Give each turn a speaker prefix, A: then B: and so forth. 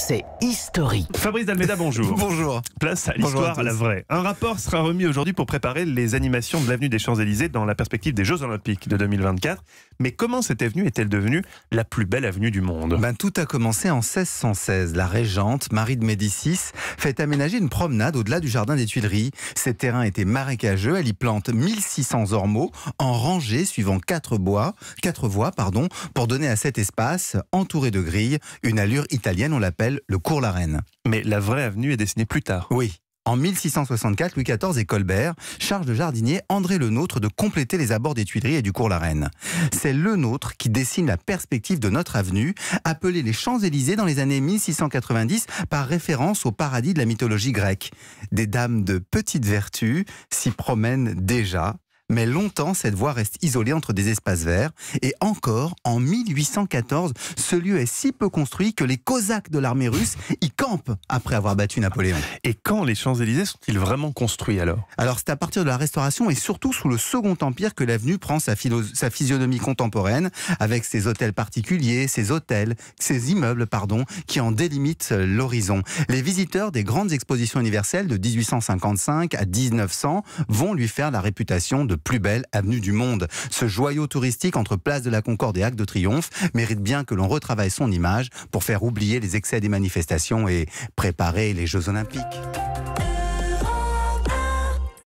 A: c'est historique.
B: Fabrice Dalméda, bonjour.
C: Bonjour.
B: Place à
C: Bonjour
B: l'histoire, à la vraie. Un rapport sera remis aujourd'hui pour préparer les animations de l'avenue des Champs-Élysées dans la perspective des Jeux Olympiques de 2024. Mais comment cette avenue est-elle devenue la plus belle avenue du monde ?
C: Tout a commencé en 1616. La régente, Marie de Médicis, fait aménager une promenade au-delà du jardin des Tuileries. Ces terrains étaient marécageux. Elle y plante 1600 ormeaux en rangées suivant quatre voies, pour donner à cet espace, entouré de grilles, une allure italienne. On l'appelle le cours la Reine.
B: Mais la vraie avenue est dessinée plus tard.
C: Oui. En 1664, Louis XIV et Colbert chargent le jardinier André Lenôtre de compléter les abords des Tuileries et du cours la Reine. C'est Lenôtre qui dessine la perspective de notre avenue, appelée les Champs-Élysées dans les années 1690 par référence au paradis de la mythologie grecque. Des dames de petite vertu s'y promènent déjà. Mais longtemps, cette voie reste isolée entre des espaces verts. Et encore, en 1814, ce lieu est si peu construit que les Cosaques de l'armée russe y campent après avoir battu Napoléon.
B: Et quand les Champs-Élysées sont-ils vraiment construits alors ?
C: Alors c'est à partir de la Restauration et surtout sous le Second Empire que l'avenue prend sa physionomie contemporaine, avec ses hôtels particuliers, ses immeubles, qui en délimitent l'horizon. Les visiteurs des grandes expositions universelles de 1855 à 1900 vont lui faire la réputation de plus belle avenue du monde. Ce joyau touristique entre Place de la Concorde et Arc de Triomphe mérite bien que l'on retravaille son image pour faire oublier les excès des manifestations et préparer les Jeux Olympiques.